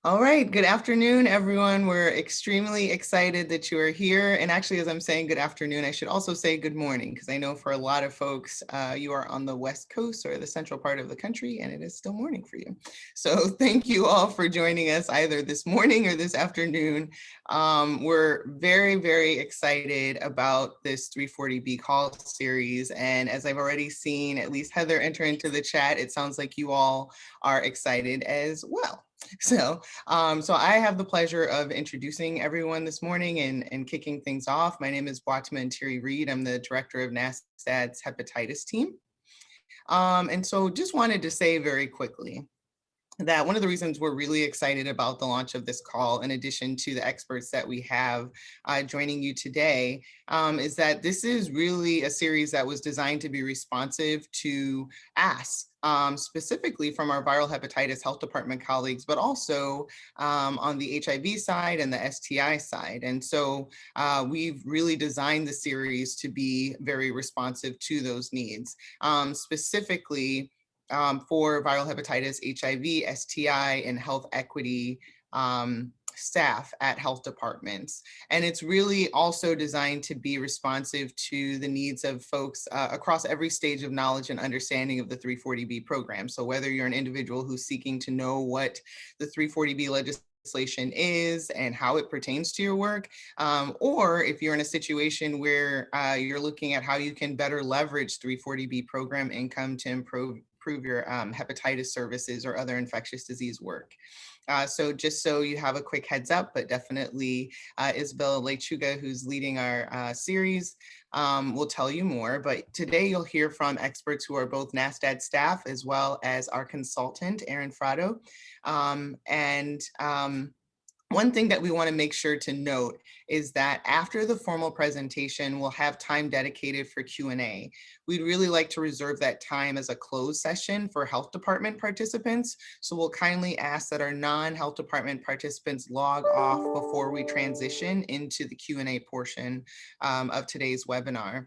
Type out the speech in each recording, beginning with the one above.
All right, good afternoon, everyone. We're extremely excited that you are here. And actually, as I'm saying good afternoon, I should also say good morning, because I know for a lot of folks, you are on the West Coast or the central part of the country, and it is still morning for you. So thank you all for joining us either this morning or this afternoon. We're very, very excited about this 340B call series. And as I've already seen, at least Heather enter into the chat, it sounds like you all are excited as well. So I have the pleasure of introducing everyone this morning and kicking things off. My name is Boatma Reed. I'm the director of NASDAD's hepatitis team. And so just wanted to say very quickly that one of the reasons we're really excited about the launch of this call, in addition to the experts that we have joining you today, is that this is really a series that was designed to be responsive to asks, specifically from our viral hepatitis health department colleagues, but also on the HIV side and the STI side. And so we've really designed the series to be very responsive to those needs. Specifically, for viral hepatitis, HIV, STI, and health equity staff at health departments. And it's really also designed to be responsive to the needs of folks across every stage of knowledge and understanding of the 340B program. So whether you're an individual who's seeking to know what the 340B legislation is and how it pertains to your work, or if you're in a situation where you're looking at how you can better leverage 340B program income to improve your hepatitis services or other infectious disease work. So just so you have a quick heads up, but definitely Isabella Lechuga, who's leading our series, will tell you more. But today you'll hear from experts who are both NASDAD staff as well as our consultant, Erin Frado. One thing that we want to make sure to note is that after the formal presentation, we'll have time dedicated for Q&A. We'd really like to reserve that time as a closed session for health department participants. So we'll kindly ask that our non-health department participants log off before we transition into the Q&A portion of today's webinar.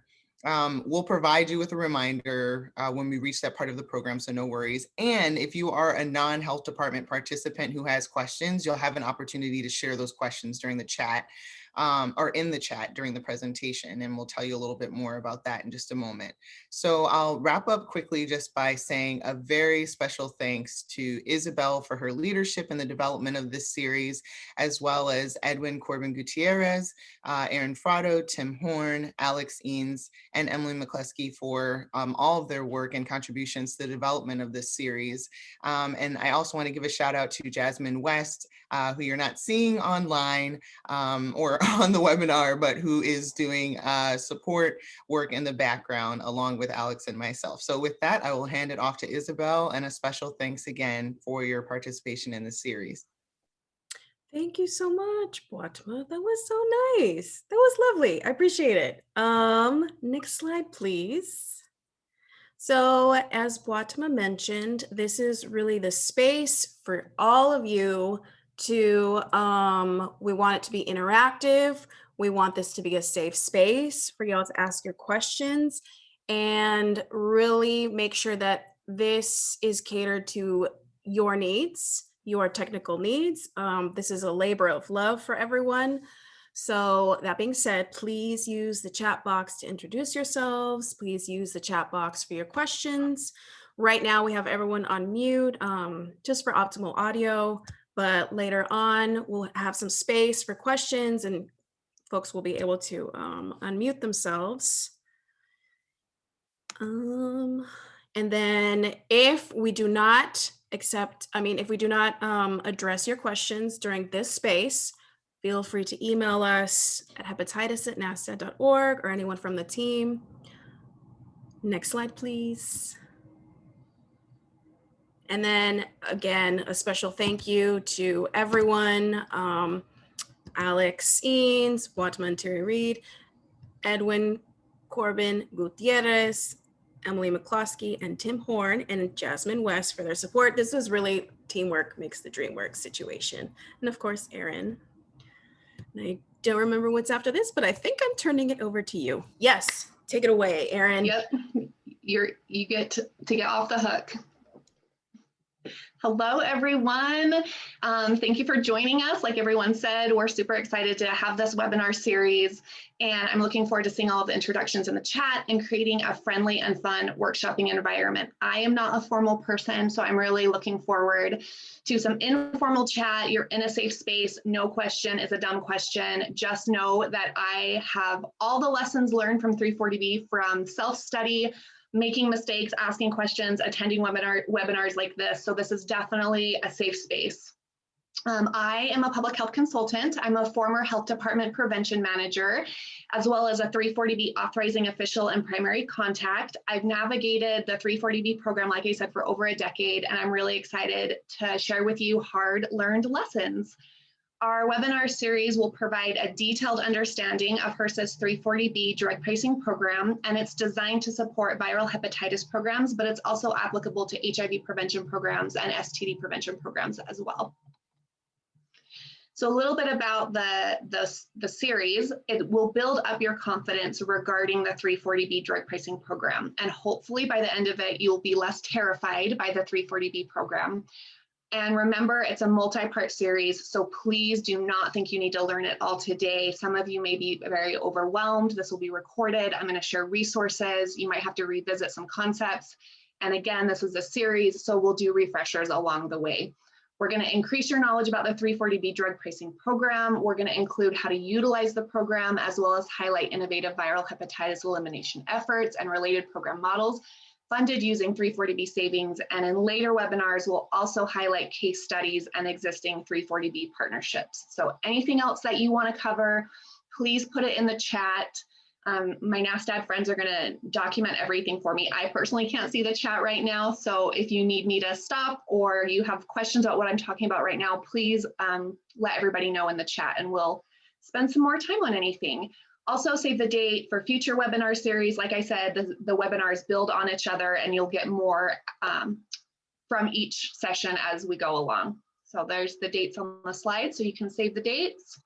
We'll provide you with a reminder when we reach that part of the program, so no worries. And if you are a non-health department participant who has questions, you'll have an opportunity to share those questions during the chat or in the chat during the presentation, and we'll tell you a little bit more about that in just a moment. So I'll wrap up quickly just by saying a very special thanks to Isabel for her leadership in the development of this series, as well as Edwin Corbin Gutierrez, Erin Frado, Tim Horn, Alex Eanes, and Emily McCluskey for all of their work and contributions to the development of this series. And I also want to give a shout out to Jasmine West, who you're not seeing online or on the webinar, but who is doing support work in the background along with Alex and myself. So with that, I will hand it off to Isabel, and a special thanks again for your participation in the series. Thank you so much, Boatma. That was so nice. That was lovely. I appreciate it. Next slide, please. So as Boatma mentioned, this is really the space for all of you to, we want it to be interactive. We want this to be a safe space for y'all to ask your questions and really make sure that this is catered to your needs, your technical needs. This is a labor of love for everyone. So that being said, please use the chat box to introduce yourselves. Please use the chat box for your questions. Right now we have everyone on mute just for optimal audio, but later on we'll have some space for questions and folks will be able to unmute themselves. And then if we do not address your questions during this space, feel free to email us at hepatitis@nasdad.org or anyone from the team. Next slide, please. And then again, a special thank you to everyone, Alex Eanes, Boatma Reed, Edwin Corbin Gutierrez, Emily McCloskey, and Tim Horn, and Jasmine West for their support. This was really teamwork makes the dream work situation. And of course, Erin. I don't remember what's after this, but I think I'm turning it over to you. Yes, take it away, Erin. Yep, you get to get off the hook. Hello, everyone. Thank you for joining us. Like everyone said, we're super excited to have this webinar series, and I'm looking forward to seeing all of the introductions in the chat and creating a friendly and fun workshopping environment. I am not a formal person, so I'm really looking forward to some informal chat. You're in a safe space. No question is a dumb question. Just know that I have all the lessons learned from 340B, from self-study, making mistakes, asking questions, attending webinars like this. So this is definitely a safe space. I am a public health consultant. I'm a former health department prevention manager, as well as a 340B authorizing official and primary contact. I've navigated the 340B program, like I said, for over a decade, and I'm really excited to share with you hard-learned lessons. Our webinar series will provide a detailed understanding of HRSA's 340B drug pricing program, and it's designed to support viral hepatitis programs, but it's also applicable to HIV prevention programs and STD prevention programs as well. So a little bit about the series. It will build up your confidence regarding the 340B drug pricing program, and hopefully by the end of it, you'll be less terrified by the 340B program. And remember, it's a multi-part series, so please do not think you need to learn it all today. Some of you may be very overwhelmed. This will be recorded. I'm going to share resources. You might have to revisit some concepts. And again, this is a series, so we'll do refreshers along the way. We're going to increase your knowledge about the 340B drug pricing program. We're going to include how to utilize the program, as well as highlight innovative viral hepatitis elimination efforts and related program models funded using 340B savings, and in later webinars, we'll also highlight case studies and existing 340B partnerships. So anything else that you want to cover, please put it in the chat. My NASTAD friends are going to document everything for me. I personally can't see the chat right now, so if you need me to stop or you have questions about what I'm talking about right now, please let everybody know in the chat, and we'll spend some more time on anything. Also save the date for future webinar series. Like I said, the webinars build on each other, and you'll get more from each session as we go along. So there's the dates on the slide, so you can save the dates.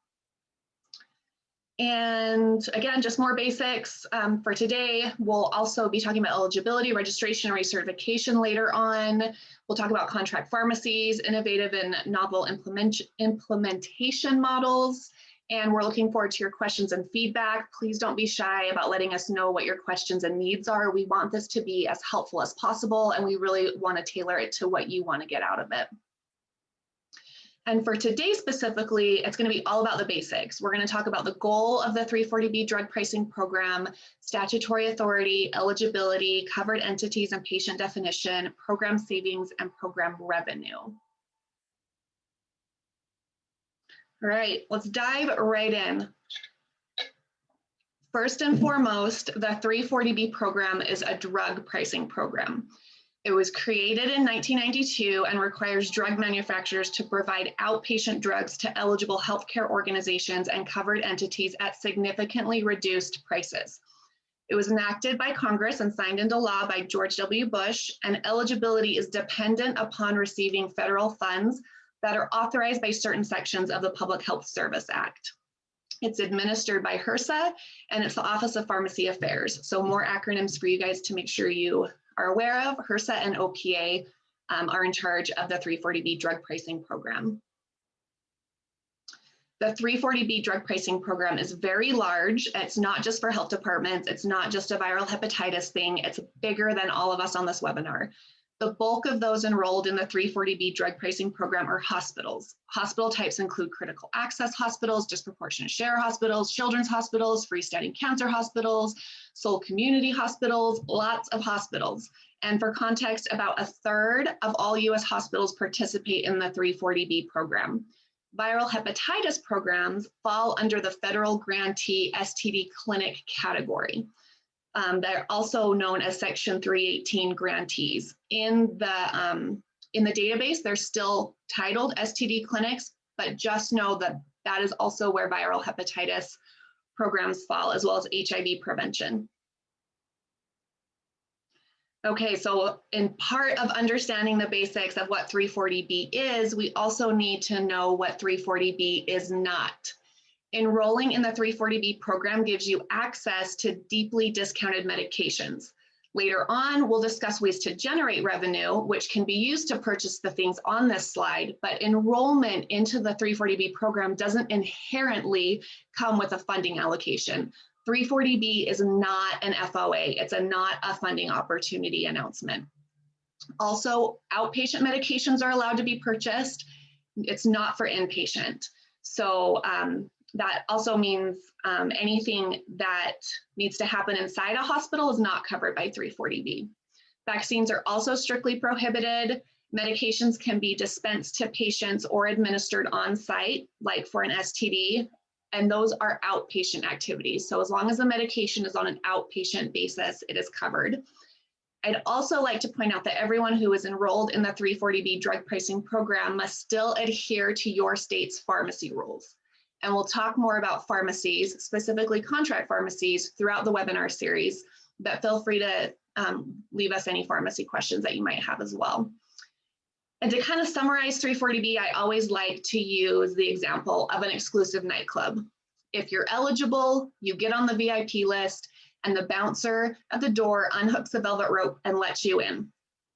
And again, just more basics for today. We'll also be talking about eligibility, registration, and recertification later on. We'll talk about contract pharmacies, innovative and novel implementation models. And we're looking forward to your questions and feedback. Please don't be shy about letting us know what your questions and needs are. We want this to be as helpful as possible, and we really want to tailor it to what you want to get out of it. And for today specifically, it's going to be all about the basics. We're going to talk about the goal of the 340B drug pricing program, statutory authority, eligibility, covered entities and patient definition, program savings, and program revenue. All right, let's dive right in. First and foremost, the 340B program is a drug pricing program. It was created in 1992 and requires drug manufacturers to provide outpatient drugs to eligible healthcare organizations and covered entities at significantly reduced prices. It was enacted by Congress and signed into law by George W. Bush, and eligibility is dependent upon receiving federal funds that are authorized by certain sections of the Public Health Service Act. It's administered by HRSA, and it's the Office of Pharmacy Affairs. So more acronyms for you guys to make sure you are aware of. HRSA and OPA are in charge of the 340B drug pricing program. The 340B drug pricing program is very large. It's not just for health departments. It's not just a viral hepatitis thing. It's bigger than all of us on this webinar. The bulk of those enrolled in the 340B drug pricing program are hospitals. Hospital types include critical access hospitals, disproportionate share hospitals, children's hospitals, freestanding cancer hospitals, sole community hospitals, lots of hospitals. And for context, about 1/3 of all US hospitals participate in the 340B program. Viral hepatitis programs fall under the federal grantee STD clinic category. They're also known as Section 318 grantees. In the database, they're still titled STD clinics, but just know that that is also where viral hepatitis programs fall, as well as HIV prevention. Okay, so in part of understanding the basics of what 340B is, we also need to know what 340B is not. Enrolling in the 340B program gives you access to deeply discounted medications Later on, we'll discuss ways to generate revenue, which can be used to purchase the things on this slide, but enrollment into the 340B program doesn't inherently come with a funding allocation. 340B is not an FOA, it's not a funding opportunity announcement. Also, outpatient medications are allowed to be purchased. It's not for inpatient. So that also means anything that needs to happen inside a hospital is not covered by 340B. Vaccines are also strictly prohibited. Medications can be dispensed to patients or administered on site, like for an STD, and those are outpatient activities. So as long as the medication is on an outpatient basis, it is covered. I'd also like to point out that everyone who is enrolled in the 340B drug pricing program must still adhere to your state's pharmacy rules. And we'll talk more about pharmacies, specifically contract pharmacies, throughout the webinar series, but feel free to leave us any pharmacy questions that you might have as well. And to kind of summarize 340B, I always like to use the example of an exclusive nightclub. If you're eligible, you get on the VIP list, and the bouncer at the door unhooks the velvet rope and lets you in.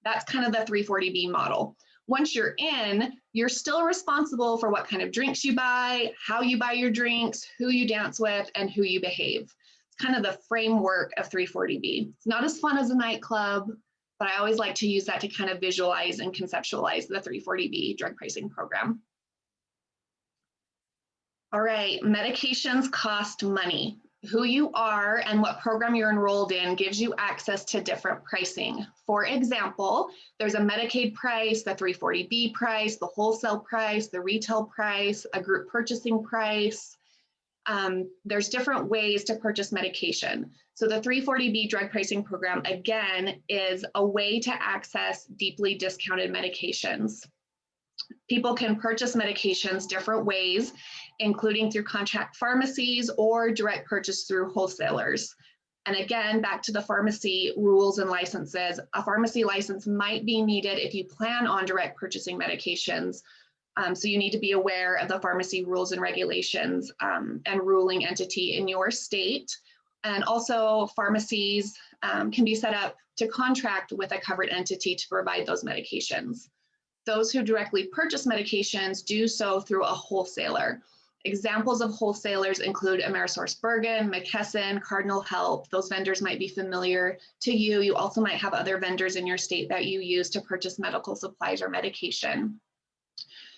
That's kind of the 340B model. Once you're in, you're still responsible for what kind of drinks you buy, how you buy your drinks, who you dance with, and who you behave. It's kind of the framework of 340B. It's not as fun as a nightclub, but I always like to use that to kind of visualize and conceptualize the 340B drug pricing program. All right, medications cost money. Who you are and what program you're enrolled in gives you access to different pricing. For example, there's a Medicaid price, the 340B price, the wholesale price, the retail price, a group purchasing price. There's different ways to purchase medication. So the 340B drug pricing program, again, is a way to access deeply discounted medications. People can purchase medications different ways, including through contract pharmacies or direct purchase through wholesalers. And again, back to the pharmacy rules and licenses, a pharmacy license might be needed if you plan on direct purchasing medications. So you need to be aware of the pharmacy rules and regulations and ruling entity in your state. And also pharmacies can be set up to contract with a covered entity to provide those medications. Those who directly purchase medications do so through a wholesaler. Examples of wholesalers include AmerisourceBergen, McKesson, Cardinal Health. Those vendors might be familiar to you. You also might have other vendors in your state that you use to purchase medical supplies or medication.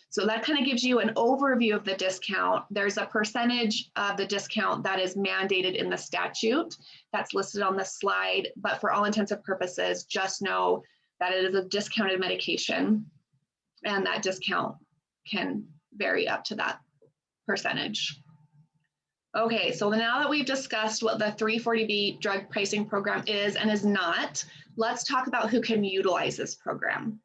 So that kind of gives you an overview of the discount. There's a percentage of the discount that is mandated in the statute that's listed on this slide, but for all intents and purposes, just know that it is a discounted medication. And that discount can vary up to that percentage. Okay, so now that we've discussed what the 340B drug pricing program is and is not, let's talk about who can utilize this program.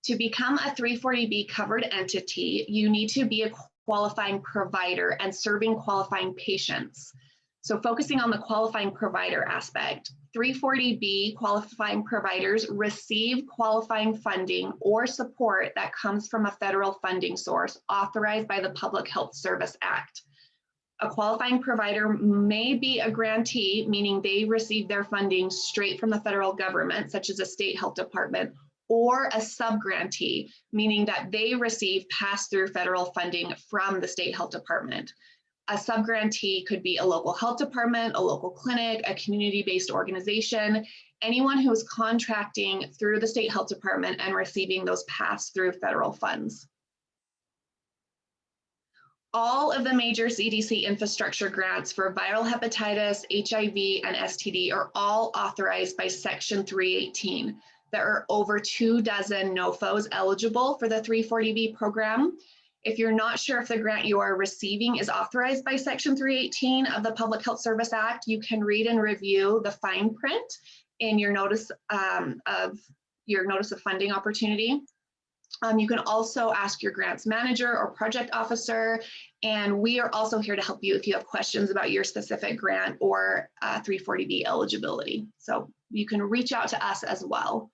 To become a 340B covered entity, you need to be a qualifying provider and serving qualifying patients. So focusing on the qualifying provider aspect, 340B qualifying providers receive qualifying funding or support that comes from a federal funding source authorized by the Public Health Service Act. A qualifying provider may be a grantee, meaning they receive their funding straight from the federal government, such as a state health department, or a subgrantee, meaning that they receive pass-through federal funding from the state health department. A subgrantee could be a local health department, a local clinic, a community-based organization, anyone who is contracting through the state health department and receiving those pass-through federal funds. All of the major CDC infrastructure grants for viral hepatitis, HIV, and STD are all authorized by Section 318. There are over 24 NOFOs eligible for the 340B program. If you're not sure if the grant you are receiving is authorized by Section 318 of the Public Health Service Act, you can read and review the fine print in your notice of funding opportunity. You can also ask your grants manager or project officer, and we are also here to help you if you have questions about your specific grant or 340B eligibility. So you can reach out to us as well.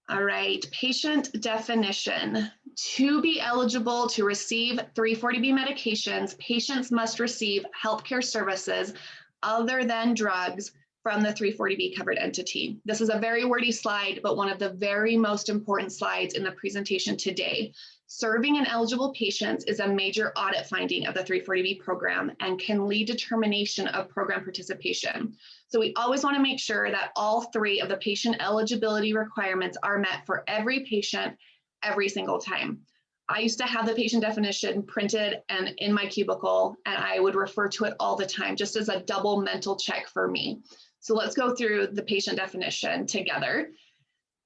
All right, patient definition. To be eligible to receive 340B medications, patients must receive healthcare services other than drugs from the 340B covered entity. This is a very wordy slide, but one of the very most important slides in the presentation today. Serving in eligible patients is a major audit finding of the 340B program and can lead to termination of program participation. So we always want to make sure that all three of the patient eligibility requirements are met for every patient every single time. I used to have the patient definition printed and in my cubicle, and I would refer to it all the time, just as a double mental check for me. So let's go through the patient definition together.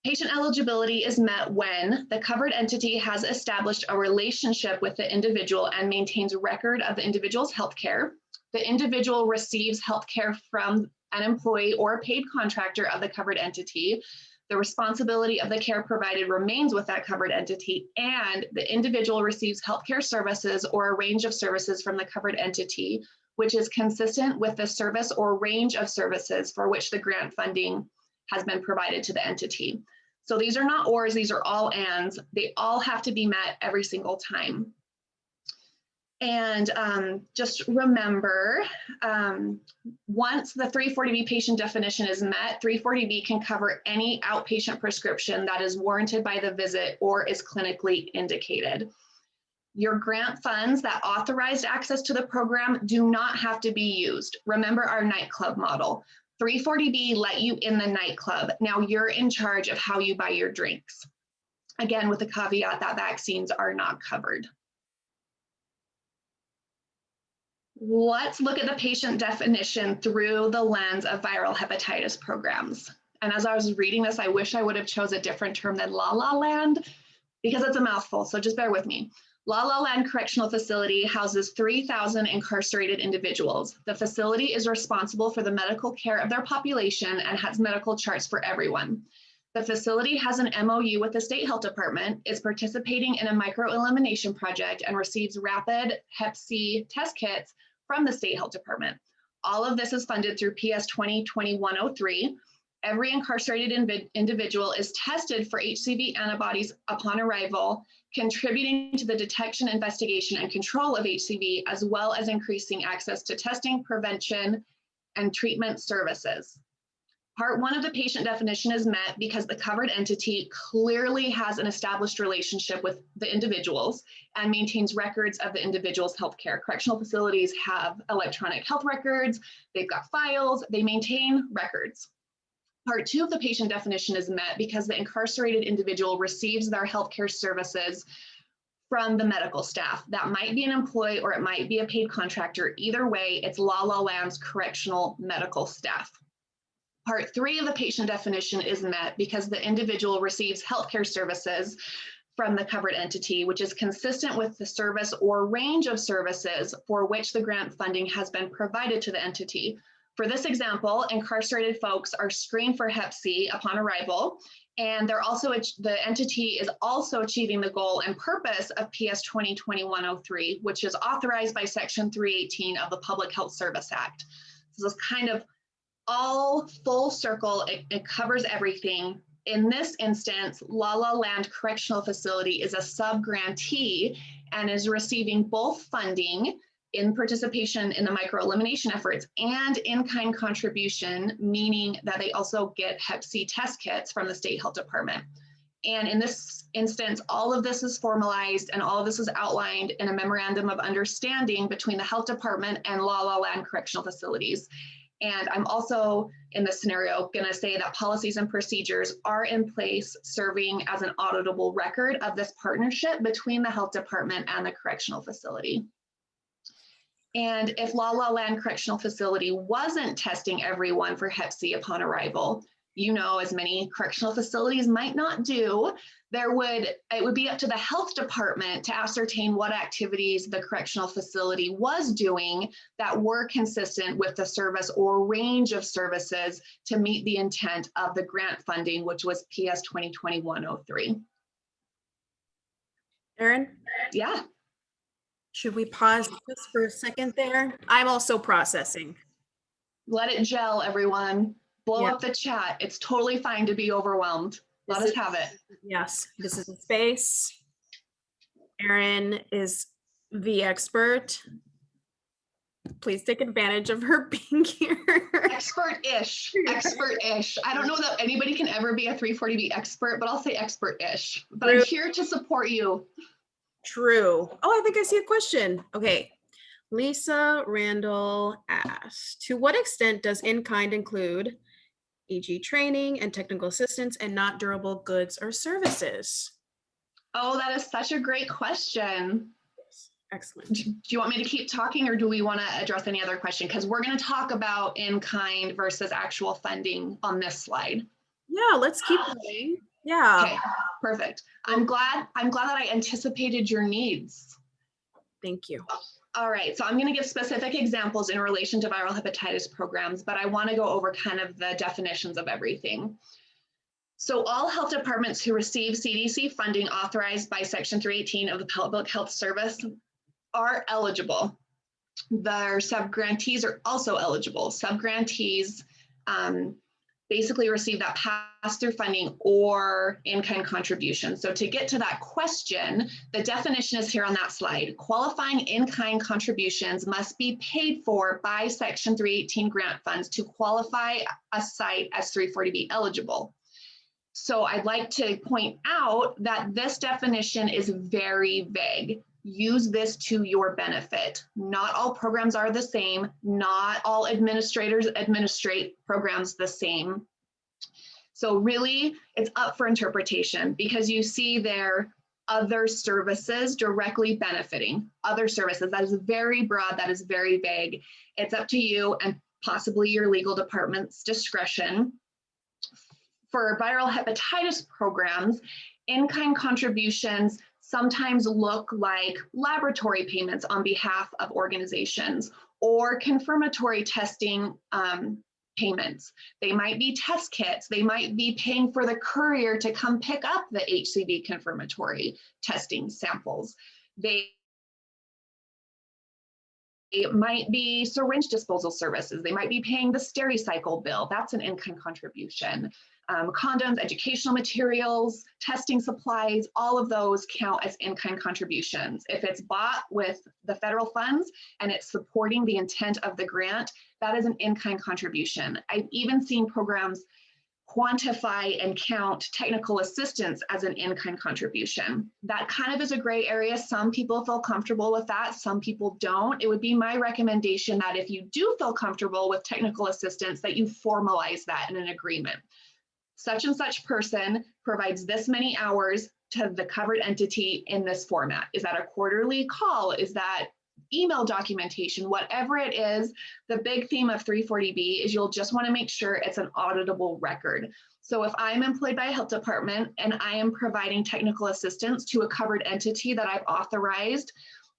Patient eligibility is met when the covered entity has established a relationship with the individual and maintains a record of the individual's healthcare. The individual receives healthcare from an employee or a paid contractor of the covered entity. The responsibility of the care provided remains with that covered entity, and the individual receives healthcare services or a range of services from the covered entity, which is consistent with the service or range of services for which the grant funding has been provided to the entity. So these are not ors, these are all ands. They all have to be met every single time. And just remember, once the 340B patient definition is met, 340B can cover any outpatient prescription that is warranted by the visit or is clinically indicated. Your grant funds that authorized access to the program do not have to be used. Remember our nightclub model. 340B let you in the nightclub. Now you're in charge of how you buy your drinks. Again, with the caveat that vaccines are not covered. Let's look at the patient definition through the lens of viral hepatitis programs. And as I was reading this, I wish I would have chose a different term than La La Land, because it's a mouthful, so just bear with me. La La Land Correctional Facility houses 3,000 incarcerated individuals. The facility is responsible for the medical care of their population and has medical charts for everyone. The facility has an MOU with the State Health Department, is participating in a microelimination project, and receives rapid Hep C test kits from the State Health Department. All of this is funded through PS 2020-103. Every incarcerated individual is tested for HCV antibodies upon arrival, contributing to the detection, investigation, and control of HCV, as well as increasing access to testing, prevention, and treatment services. Part 1 of the patient definition is met because the covered entity clearly has an established relationship with the individuals and maintains records of the individual's healthcare. Correctional facilities have electronic health records, they've got files, they maintain records. Part 2 of the patient definition is met because the incarcerated individual receives their healthcare services from the medical staff. That might be an employee or it might be a paid contractor. Either way, it's La La Land's correctional medical staff. Part 3 of the patient definition is met because the individual receives healthcare services from the covered entity, which is consistent with the service or range of services for which the grant funding has been provided to the entity. For this example, incarcerated folks are screened for Hep C upon arrival, and the entity is also achieving the goal and purpose of PS 2020-103, which is authorized by Section 318 of the Public Health Service Act. So this is kind of all full circle, it covers everything. In this instance, La La Land Correctional Facility is a sub-grantee and is receiving both funding in participation in the microelimination efforts and in-kind contribution, meaning that they also get Hep C test kits from the State Health Department. And in this instance, all of this is formalized and all of this is outlined in a memorandum of understanding between the Health Department and La La Land Correctional Facilities. And I'm also, in this scenario, going to say that policies and procedures are in place serving as an auditable record of this partnership between the Health Department and the correctional facility. And if La La Land Correctional Facility wasn't testing everyone for Hep C upon arrival, you know, as many correctional facilities might not do, it would be up to the health department to ascertain what activities the correctional facility was doing that were consistent with the service or range of services to meet the intent of the grant funding, which was PS 2020-103. Erin? Yeah. Should we pause just for a second there? I'm also processing. Let it gel, everyone. Blow up the chat. It's totally fine to be overwhelmed. Let us have it. Yes, this is a space. Erin is the expert. please take advantage of her being here. Expert-ish, expert-ish. I don't know that anybody can ever be a 340B expert, but I'll say expert-ish. But I'm here to support you. True. Oh, I think I see a question. Okay. Lisa Randall asked, to what extent does in-kind include, e.g. training and technical assistance, and not durable goods or services? Oh, that is such a great question. Excellent. Do you want me to keep talking, or do we want to address any other question? Because we're going to talk about in-kind versus actual funding on this slide. Yeah, let's keep going. Yeah. Okay, perfect. I'm glad that I anticipated your needs. Thank you. All right, so I'm going to give specific examples in relation to viral hepatitis programs, but I want to go over kind of the definitions of everything. So all health departments who receive CDC funding authorized by Section 318 of the Public Health Service are eligible. Their subgrantees are also eligible. Subgrantees basically receive that pass-through funding or in-kind contribution. So to get to that question, the definition is here on that slide. Qualifying in-kind contributions must be paid for by Section 318 grant funds to qualify a site as 340B eligible. So I'd like to point out that this definition is very vague. Use this to your benefit. Not all programs are the same. Not all administrators administrate programs the same. So really, it's up for interpretation, because you see there other services directly benefiting. Other services, that is very broad, that is very vague. It's up to you and possibly your legal department's discretion. For viral hepatitis programs, in-kind contributions sometimes look like laboratory payments on behalf of organizations or confirmatory testing payments. They might be test kits. They might be paying for the courier to come pick up the HCV confirmatory testing samples. It might be syringe disposal services. They might be paying the Stericycle bill. That's an in-kind contribution. Condoms, educational materials, testing supplies, all of those count as in-kind contributions. If it's bought with the federal funds and it's supporting the intent of the grant, that is an in-kind contribution. I've even seen programs quantify and count technical assistance as an in-kind contribution. That kind of is a gray area. Some people feel comfortable with that, some people don't. It would be my recommendation that if you do feel comfortable with technical assistance, that you formalize that in an agreement. Such and such person provides this many hours to the covered entity in this format. Is that a quarterly call? Is that email documentation? Whatever it is, the big theme of 340B is you'll just want to make sure it's an auditable record. So if I'm employed by a health department and I am providing technical assistance to a covered entity that I've authorized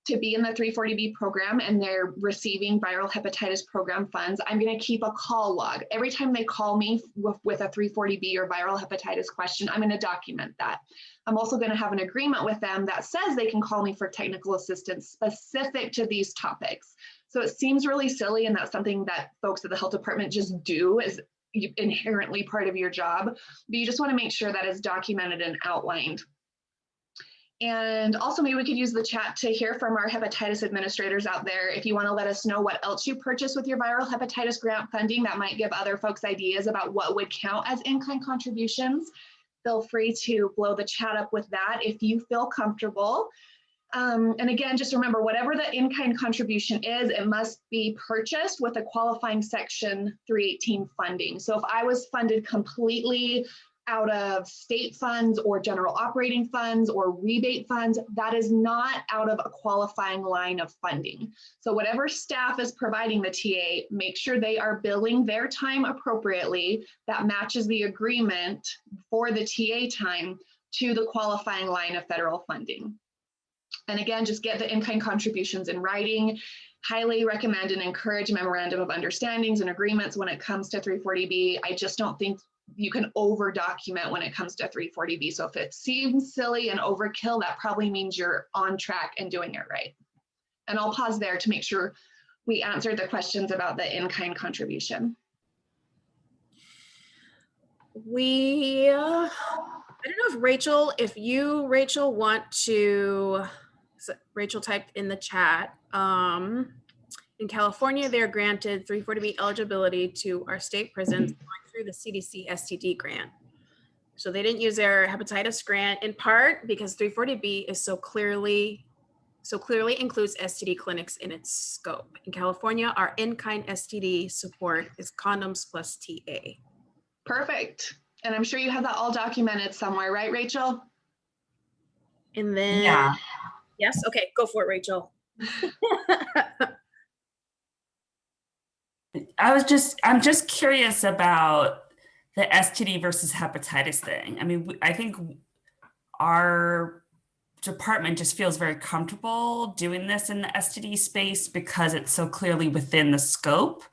to be in the 340B program and they're receiving viral hepatitis program funds, I'm going to keep a call log. Every time they call me with a 340B or viral hepatitis question, I'm going to document that. I'm also going to have an agreement with them that says they can call me for technical assistance specific to these topics. So it seems really silly, and that's something that folks at the health department just do as inherently part of your job, but you just want to make sure that it's documented and outlined. And also maybe we could use the chat to hear from our hepatitis administrators out there. If you want to let us know what else you purchase with your viral hepatitis grant funding, that might give other folks ideas about what would count as in-kind contributions. Feel free to blow the chat up with that if you feel comfortable. And again, just remember, whatever the in-kind contribution is, it must be purchased with a qualifying Section 318 funding. So if I was funded completely out of state funds or general operating funds or rebate funds, that is not out of a qualifying line of funding. So whatever staff is providing the TA, make sure they are billing their time appropriately that matches the agreement for the TA time to the qualifying line of federal funding. And again, just get the in-kind contributions in writing. Highly recommend and encourage memorandum of understandings and agreements when it comes to 340B. I just don't think you can over document when it comes to 340B. So if it seems silly and overkill, that probably means you're on track and doing it right. And I'll pause there to make sure we answered the questions about the in-kind contribution. I don't know if Rachel want to, Rachel typed in the chat, In California, they're granted 340B eligibility to our state prisons going through the CDC STD grant. So they didn't use their hepatitis grant in part because 340B is so clearly includes STD clinics in its scope. In California, our in-kind STD support is condoms plus TA. Perfect. And I'm sure you have that all documented somewhere, right, Rachel? And then, Yeah. yes, okay, go for it, Rachel. I'm just curious about the STD versus hepatitis thing. I mean, I think our department just feels very comfortable doing this in the STD space because it's so clearly within the scope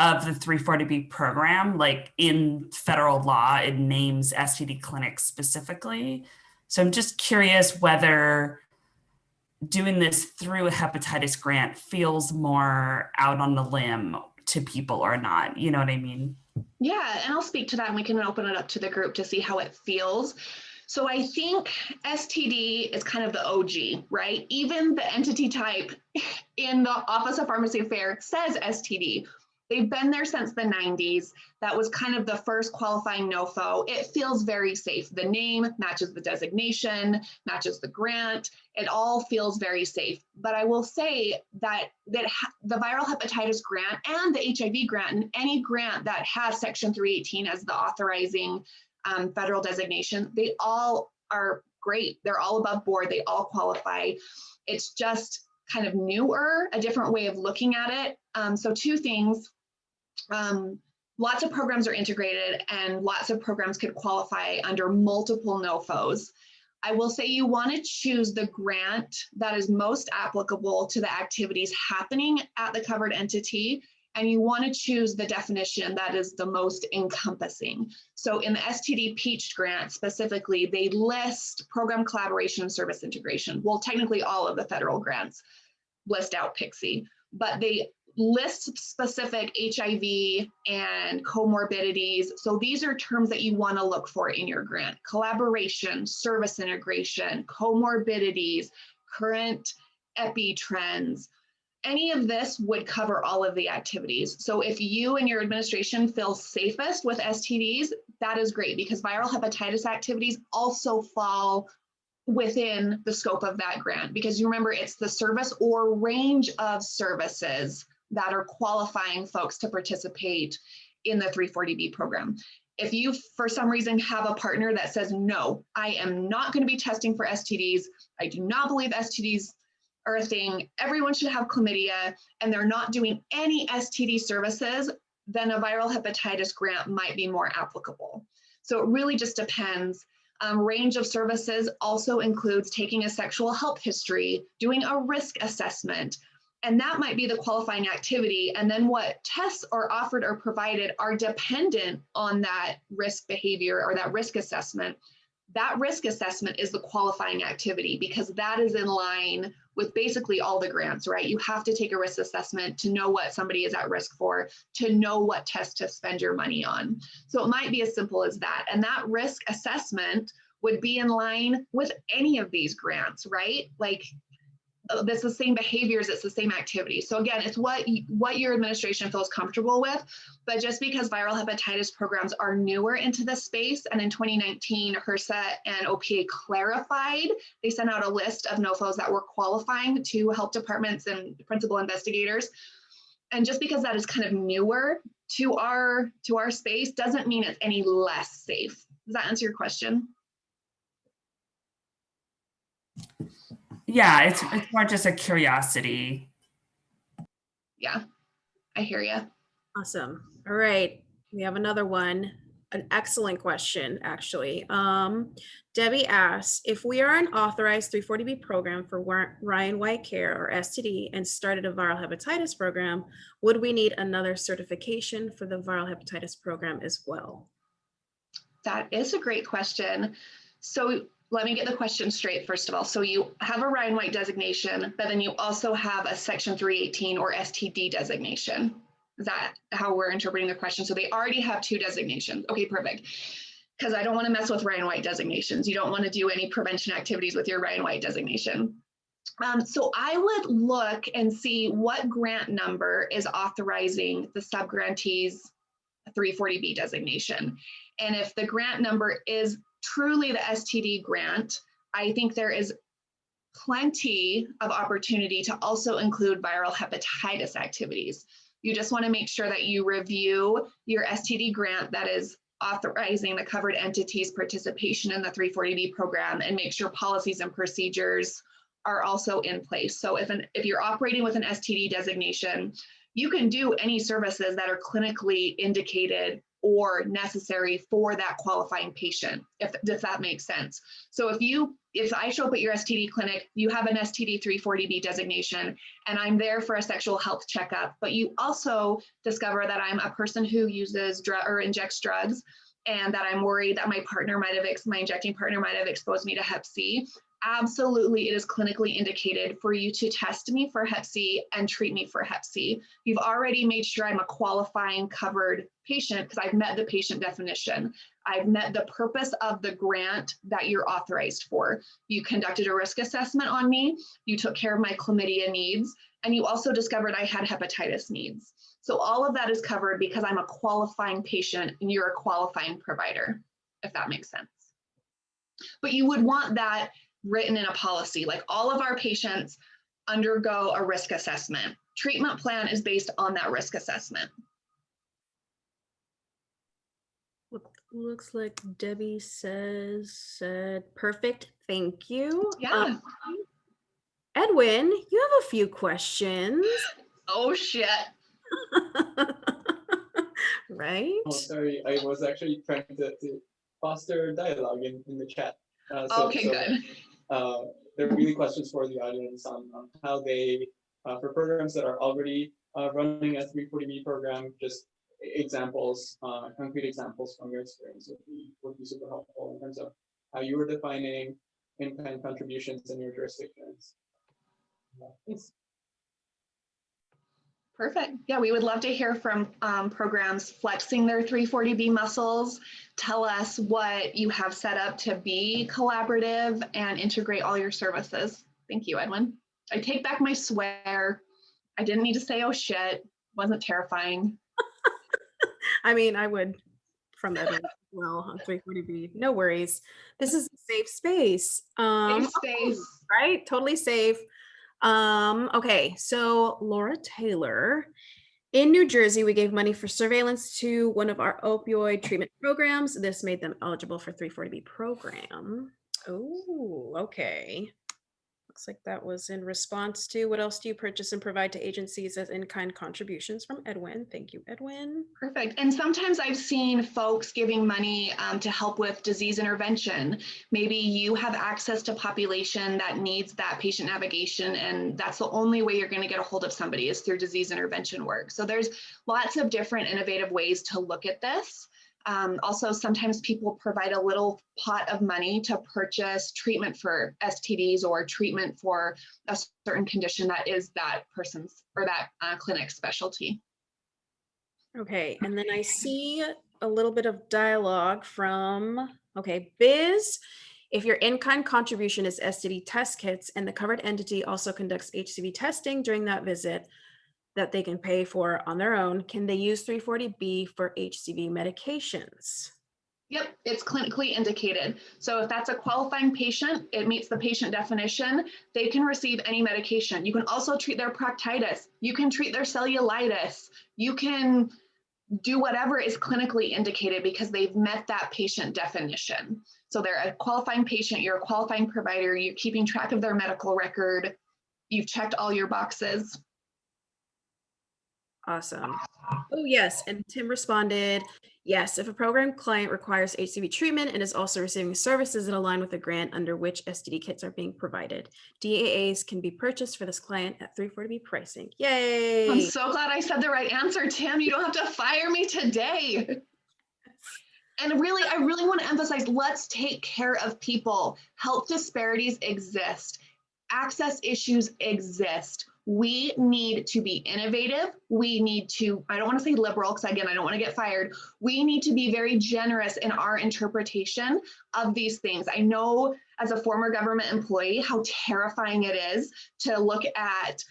of the 340B program. Like in federal law, it names STD clinics specifically. So I'm just curious whether doing this through a hepatitis grant feels more out on the limb to people or not. You know what I mean? Yeah, and I'll speak to that and we can open it up to the group to see how it feels. So I think STD is kind of the OG, right? Even the entity type in the Office of Pharmacy Affairs says STD. They've been there since the 90s. That was kind of the first qualifying NOFO. It feels very safe. The name matches the designation, matches the grant. It all feels very safe. But I will say that the viral hepatitis grant and the HIV grant and any grant that has Section 318 as the authorizing federal designation, they all are great. They're all above board. They all qualify. It's just kind of newer, a different way of looking at it. So two things. Lots of programs are integrated and lots of programs could qualify under multiple NOFOs. I will say you want to choose the grant that is most applicable to the activities happening at the covered entity, and you want to choose the definition that is the most encompassing. So in the STD Peach grant specifically, they list program collaboration and service integration. Well, technically all of the federal grants list out PICSI, but they list specific HIV and comorbidities. So these are terms that you want to look for in your grant: collaboration, service integration, comorbidities, current epi trends. Any of this would cover all of the activities. So if you and your administration feel safest with STDs, that is great, because viral hepatitis activities also fall within the scope of that grant, because you remember it's the service or range of services that are qualifying folks to participate in the 340B program. If you, for some reason, have a partner that says, no, I am not going to be testing for STDs, I do not believe STDs are a thing, everyone should have chlamydia, and they're not doing any STD services, then a viral hepatitis grant might be more applicable. So it really just depends. Range of services also includes taking a sexual health history, doing a risk assessment, and that might be the qualifying activity. And then what tests are offered or provided are dependent on that risk behavior or that risk assessment. That risk assessment is the qualifying activity, because that is in line with basically all the grants, right? You have to take a risk assessment to know what somebody is at risk for, to know what test to spend your money on. So it might be as simple as that. And that risk assessment would be in line with any of these grants, right? Like, it's the same behaviors, it's the same activity. So again, it's what your administration feels comfortable with. But just because viral hepatitis programs are newer into this space, and in 2019, HRSA and OPA clarified, they sent out a list of NOFOs that were qualifying to health departments and principal investigators. And just because that is kind of newer to our space doesn't mean it's any less safe. Does that answer your question? Yeah, it's more just a curiosity. Yeah, I hear you. Awesome. All right. We have another one. An excellent question, actually. Debbie asks, if we are an authorized 340B program for Ryan White Care or STD and started a viral hepatitis program, would we need another certification for the viral hepatitis program as well? That is a great question. So let me get the question straight, first of all. So you have a Ryan White designation, but then you also have a Section 318 or STD designation. Is that how we're interpreting the question? So they already have two designations. Okay, perfect. Because I don't want to mess with Ryan White designations. You don't want to do any prevention activities with your Ryan White designation. So I would look and see what grant number is authorizing the subgrantee's 340B designation. And if the grant number is truly the STD grant, I think there is plenty of opportunity to also include viral hepatitis activities. You just want to make sure that you review your STD grant that is authorizing the covered entity's participation in the 340B program, and make sure policies and procedures are also in place. So if you're operating with an STD designation, you can do any services that are clinically indicated or necessary for that qualifying patient, if that makes sense. So if I show up at your STD clinic, you have an STD 340B designation, and I'm there for a sexual health checkup, but you also discover that I'm a person who uses or injects drugs, and that I'm worried that my injecting partner might have exposed me to Hep C. Absolutely, it is clinically indicated for you to test me for Hep C and treat me for Hep C. You've already made sure I'm a qualifying covered patient because I've met the patient definition. I've met the purpose of the grant that you're authorized for. You conducted a risk assessment on me, you took care of my chlamydia needs, and you also discovered I had hepatitis needs. So all of that is covered because I'm a qualifying patient and you're a qualifying provider, if that makes sense. But you would want that written in a policy. Like, all of our patients undergo a risk assessment. Treatment plan is based on that risk assessment. Looks like Debbie said perfect. Thank you. Yeah. Edwin, you have a few questions. Oh shit. Right? Oh, sorry. I was actually trying to foster dialogue in the chat. Good. There are really questions for the audience on how they, for programs that are already running a 340B program, just examples, concrete examples from your experience would be super helpful in terms of how you were defining in-kind contributions in your jurisdictions. Thanks. Perfect. Yeah, we would love to hear from programs flexing their 340B muscles. Tell us what you have set up to be collaborative and integrate all your services. Thank you, Edwin. I take back my swear. I didn't need to say, oh shit. Wasn't terrifying. I mean, I would from Edwin as well on 340B. No worries. This is a safe space. Safe space. Right? Totally safe. Okay, so Laura Taylor. In New Jersey, we gave money for surveillance to one of our opioid treatment programs. This made them eligible for 340B program. Oh, okay. Looks like that was in response to what else do you purchase and provide to agencies as in-kind contributions from Edwin. Thank you, Edwin. Perfect. And sometimes I've seen folks giving money to help with disease intervention. Maybe you have access to population that needs that patient navigation, and that's the only way you're going to get a hold of somebody is through disease intervention work. So there's lots of different innovative ways to look at this. Also, sometimes people provide a little pot of money to purchase treatment for STDs or treatment for a certain condition that is that person's or that clinic's specialty. Okay, and then I see a little bit of dialogue from, okay, Biz. If your in-kind contribution is STD test kits and the covered entity also conducts HCV testing during that visit that they can pay for on their own, can they use 340B for HCV medications? Yep, it's clinically indicated. So if that's a qualifying patient, it meets the patient definition, they can receive any medication. You can also treat their proctitis. You can treat their cellulitis. You can do whatever is clinically indicated because they've met that patient definition. So they're a qualifying patient, you're a qualifying provider, you're keeping track of their medical record, you've checked all your boxes. Awesome. Oh, yes. And Tim responded, yes, if a program client requires HCV treatment and is also receiving services that align with the grant under which STD kits are being provided, DAAs can be purchased for this client at 340B pricing. Yay. I'm so glad I said the right answer, Tim. You don't have to fire me today. And really, I really want to emphasize, let's take care of people. Health disparities exist. Access issues exist. We need to be innovative. We need to, I don't want to say liberal, because again, I don't want to get fired. We need to be very generous in our interpretation of these things. I know as a former government employee how terrifying it is to look at,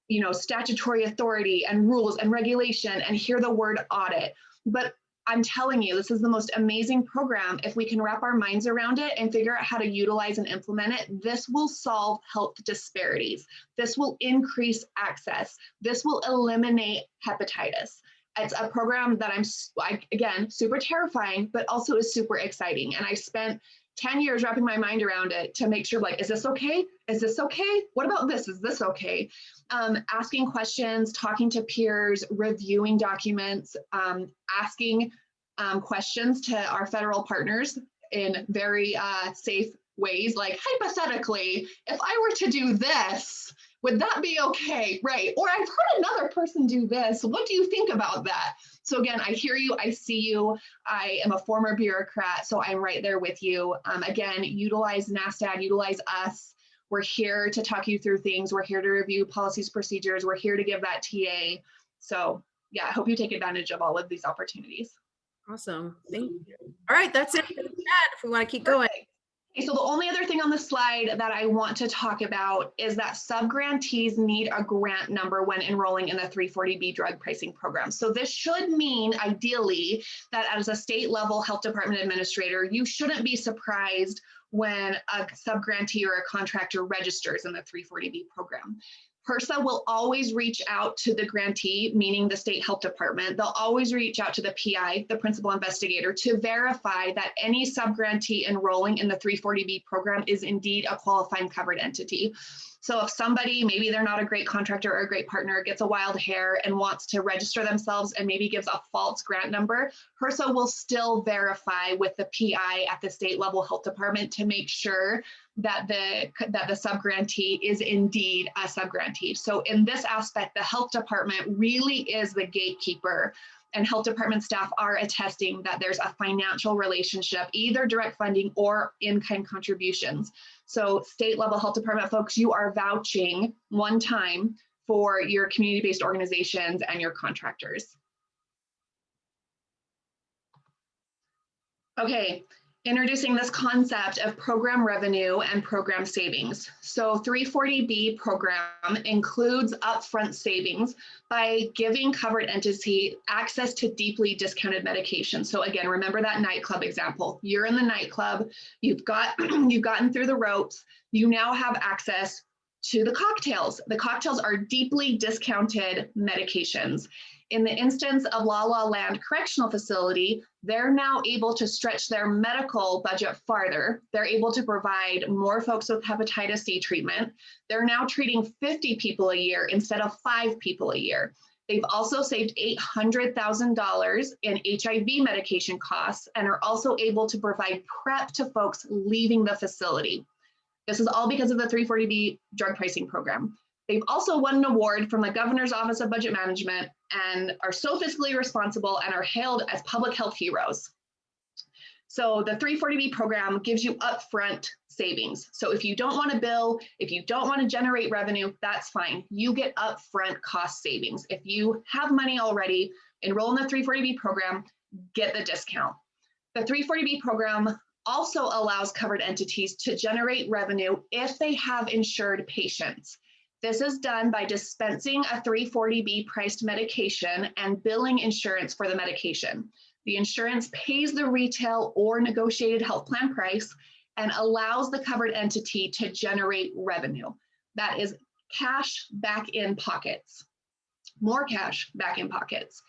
you know, statutory authority and rules and regulation and hear the word audit. But I'm telling you, this is the most amazing program. If we can wrap our minds around it and figure out how to utilize and implement it, this will solve health disparities. This will increase access. This will eliminate hepatitis. It's a program that I'm, again, super terrifying, but also is super exciting. And I spent 10 years wrapping my mind around it to make sure, like, is this okay? Is this okay? What about this? Is this okay? Asking questions, talking to peers, reviewing documents, asking questions to our federal partners in very safe ways, like hypothetically, if I were to do this, would that be okay? Right. Or I've heard another person do this. What do you think about that? So again, I hear you, I see you. I am a former bureaucrat, so I'm right there with you. Again, utilize NASTAD, utilize us. We're here to talk you through things. We're here to review policies, procedures. We're here to give that TA. So yeah, I hope you take advantage of all of these opportunities. Awesome. Thank you. All right, that's it for the chat if we want to keep going. Okay, so the only other thing on the slide that I want to talk about is that subgrantees need a grant number when enrolling in the 340B drug pricing program. So this should mean, ideally, that as a state level health department administrator, you shouldn't be surprised when a subgrantee or a contractor registers in the 340B program. HRSA will always reach out to the grantee, meaning the state health department. They'll always reach out to the PI, the principal investigator, to verify that any subgrantee enrolling in the 340B program is indeed a qualifying covered entity. So if somebody, maybe they're not a great contractor or a great partner, gets a wild hair and wants to register themselves and maybe gives a false grant number, HRSA will still verify with the PI at the state level health department to make sure that the subgrantee is indeed a subgrantee. So in this aspect, the health department really is the gatekeeper, and health department staff are attesting that there's a financial relationship, either direct funding or in-kind contributions. So state level health department folks, you are vouching one time for your community-based organizations and your contractors. Okay. Introducing this concept of program revenue and program savings. So 340B program includes upfront savings by giving covered entity access to deeply discounted medication. So again, remember that nightclub example. You're in the nightclub, you've gotten through the ropes, you now have access to the cocktails. The cocktails are deeply discounted medications. In the instance of La La Land Correctional Facility, they're now able to stretch their medical budget farther. They're able to provide more folks with hepatitis C treatment. They're now treating 50 people a year instead of 5 people a year. They've also saved $800,000 in HIV medication costs and are also able to provide PrEP to folks leaving the facility. This is all because of the 340B drug pricing program. They've also won an award from the Governor's Office of Budget Management and are so fiscally responsible and are hailed as public health heroes. So the 340B program gives you upfront savings. So if you don't want to bill, if you don't want to generate revenue, that's fine. You get upfront cost savings. If you have money already, enroll in the 340B program, get the discount. The 340B program also allows covered entities to generate revenue if they have insured patients. This is done by dispensing a 340B priced medication and billing insurance for the medication. The insurance pays the retail or negotiated health plan price and allows the covered entity to generate revenue. That is cash back in pockets, more cash back in pockets.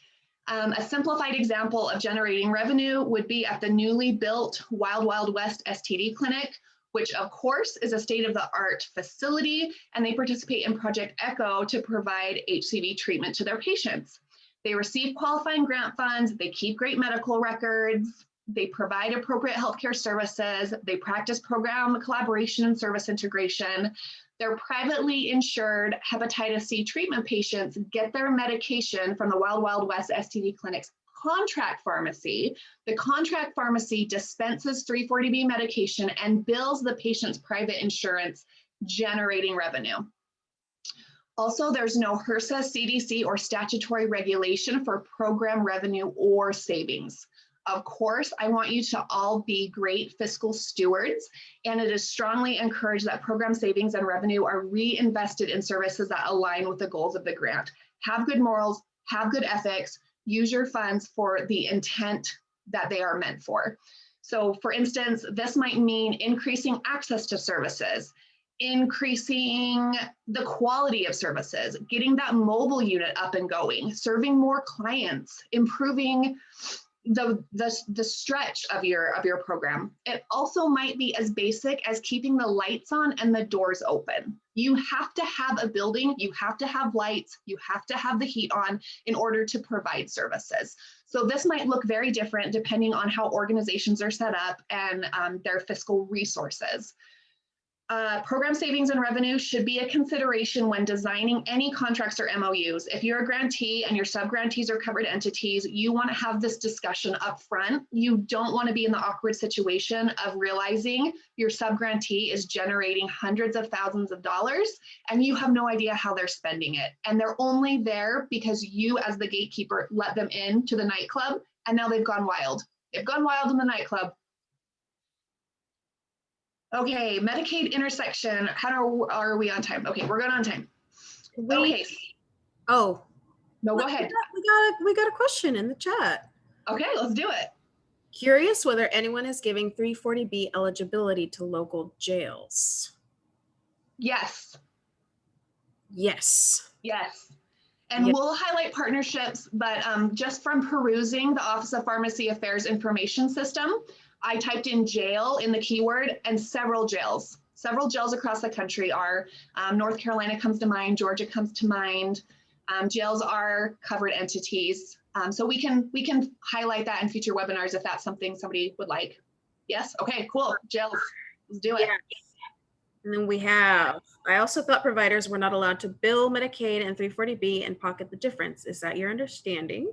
A simplified example of generating revenue would be at the newly built Wild Wild West STD clinic, which of course is a state-of-the-art facility, and they participate in Project ECHO to provide HCV treatment to their patients. They receive qualifying grant funds, they keep great medical records, they provide appropriate healthcare services, they practice program collaboration and service integration. Their privately insured hepatitis C treatment patients get their medication from the Wild Wild West STD clinic's contract pharmacy. The contract pharmacy dispenses 340B medication and bills the patient's private insurance, generating revenue. Also, there's no HRSA, CDC, or statutory regulation for program revenue or savings. Of course, I want you to all be great fiscal stewards, and it is strongly encouraged that program savings and revenue are reinvested in services that align with the goals of the grant. Have good morals, have good ethics, use your funds for the intent that they are meant for. So for instance, this might mean increasing access to services, increasing the quality of services, getting that mobile unit up and going, serving more clients, improving the stretch of your program. It also might be as basic as keeping the lights on and the doors open. You have to have a building, you have to have lights, you have to have the heat on in order to provide services. So this might look very different depending on how organizations are set up and their fiscal resources. Program savings and revenue should be a consideration when designing any contracts or MOUs. If you're a grantee and your sub-grantees are covered entities, you want to have this discussion up front. You don't want to be in the awkward situation of realizing your sub-grantee is generating hundreds of thousands of dollars and you have no idea how they're spending it. And they're only there because you, as the gatekeeper, let them into the nightclub, and now they've gone wild. They've gone wild in the nightclub. Okay, Medicaid intersection. How are we on time? Okay, we're good on time. Okay. Oh, No, go ahead. We got a question in the chat. Okay, let's do it. Curious whether anyone is giving 340B eligibility to local jails. Yes. Yes. Yes. And Yes. we'll highlight partnerships, but just from perusing the Office of Pharmacy Affairs information system, I typed in jail in the keyword, and several jails across the country are. North Carolina comes to mind, Georgia comes to mind. Jails are covered entities. So we can highlight that in future webinars if that's something somebody would like. Yes, okay, cool, jails, let's do it. Yes. And then we have, I also thought providers were not allowed to bill Medicaid and 340B and pocket the difference. Is that your understanding?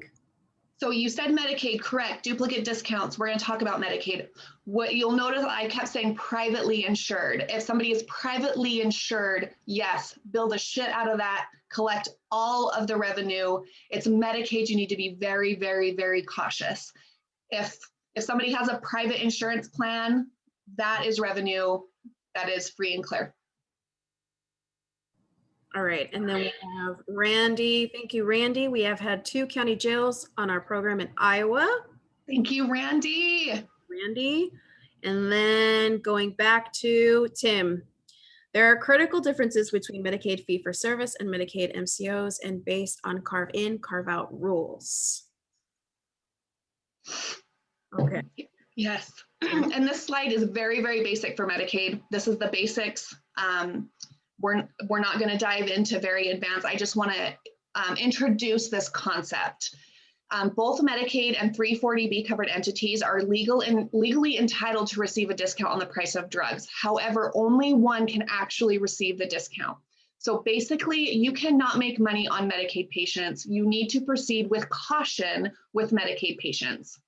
So you said Medicaid, correct, duplicate discounts. We're going to talk about Medicaid. What you'll notice, I kept saying privately insured. If somebody is privately insured, yes, bill the shit out of that, collect all of the revenue. It's Medicaid, you need to be very, very, very cautious. If somebody has a private insurance plan, that is revenue, that is free and clear. All right, and then we have Randy. Thank you, Randy. We have had 2 county jails on our program in Iowa. Thank you, Randy. Randy. And then going back to Tim. There are critical differences between Medicaid fee-for-service and Medicaid MCOs and based on carve-in, carve-out rules. Okay. Yes, and this slide is very, very basic for Medicaid. This is the basics. We're not going to dive into very advanced. I just want to introduce this concept. Both Medicaid and 340B covered entities are legally entitled to receive a discount on the price of drugs. However, only one can actually receive the discount. So basically, you cannot make money on Medicaid patients. You need to proceed with caution with Medicaid patients.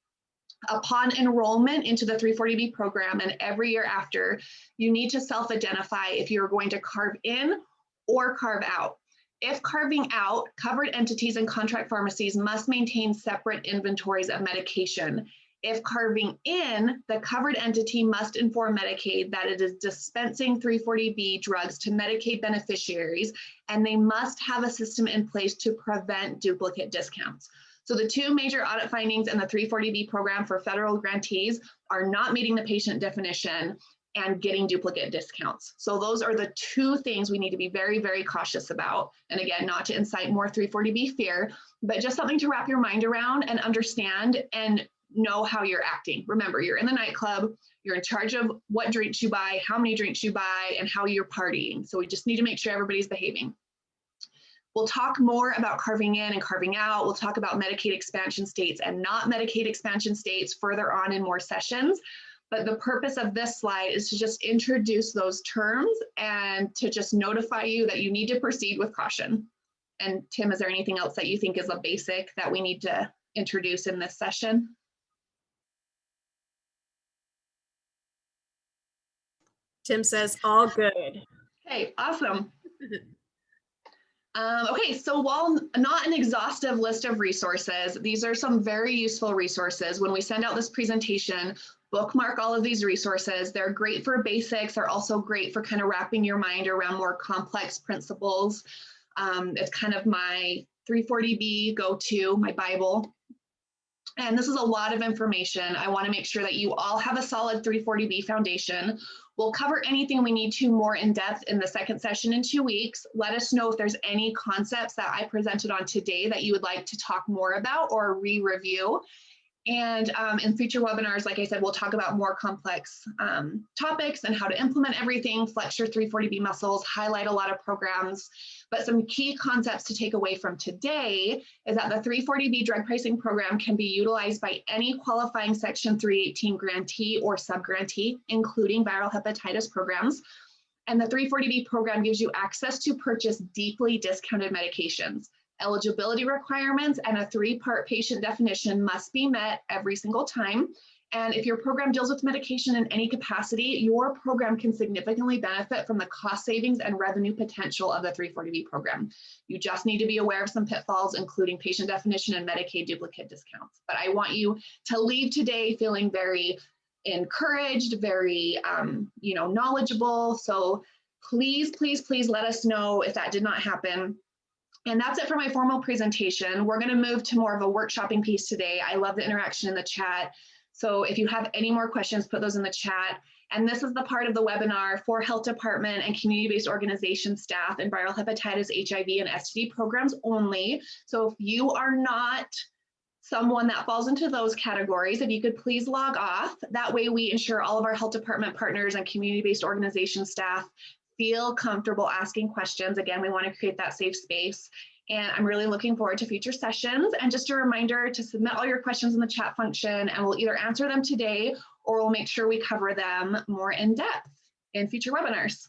Upon enrollment into the 340B program and every year after, you need to self-identify if you're going to carve in or carve out. If carving out, covered entities and contract pharmacies must maintain separate inventories of medication. If carving in, the covered entity must inform Medicaid that it is dispensing 340B drugs to Medicaid beneficiaries, and they must have a system in place to prevent duplicate discounts. So the 2 major audit findings in the 340B program for federal grantees are not meeting the patient definition and getting duplicate discounts. So those are the 2 things we need to be very, very cautious about. And again, not to incite more 340B fear, but just something to wrap your mind around and understand and know how you're acting. Remember, you're in the nightclub, you're in charge of what drinks you buy, how many drinks you buy, and how you're partying. So we just need to make sure everybody's behaving. We'll talk more about carving in and carving out. We'll talk about Medicaid expansion states and not Medicaid expansion states further on in more sessions. But the purpose of this slide is to just introduce those terms and to just notify you that you need to proceed with caution. And Tim, is there anything else that you think is a basic that we need to introduce in this session? Tim says, all good. Okay, awesome. Okay, so while not an exhaustive list of resources, these are some very useful resources. When we send out this presentation, bookmark all of these resources. They're great for basics. They're also great for kind of wrapping your mind around more complex principles. It's kind of my 340B go-to, my Bible. And this is a lot of information. I want to make sure that you all have a solid 340B foundation. We'll cover anything we need to more in depth in the second session in 2 weeks. Let us know if there's any concepts that I presented on today that you would like to talk more about or re-review. And in future webinars, like I said, we'll talk about more complex topics and how to implement everything, flex your 340B muscles, highlight a lot of programs. But some key concepts to take away from today is that the 340B drug pricing program can be utilized by any qualifying Section 318 grantee or subgrantee, including viral hepatitis programs. And the 340B program gives you access to purchase deeply discounted medications. Eligibility requirements and a 3-part patient definition must be met every single time. And if your program deals with medication in any capacity, your program can significantly benefit from the cost savings and revenue potential of the 340B program. You just need to be aware of some pitfalls, including patient definition and Medicaid duplicate discounts. But I want you to leave today feeling very encouraged, very knowledgeable. So please, please, please let us know if that did not happen. And that's it for my formal presentation. We're going to move to more of a workshopping piece today. I love the interaction in the chat. So if you have any more questions, put those in the chat. And this is the part of the webinar for health department and community-based organization staff in viral hepatitis, HIV, and STD programs only. So if you are not someone that falls into those categories, if you could please log off. That way we ensure all of our health department partners and community-based organization staff feel comfortable asking questions. Again, we want to create that safe space. And I'm really looking forward to future sessions. And just a reminder to submit all your questions in the chat function, and we'll either answer them today or we'll make sure we cover them more in depth in future webinars.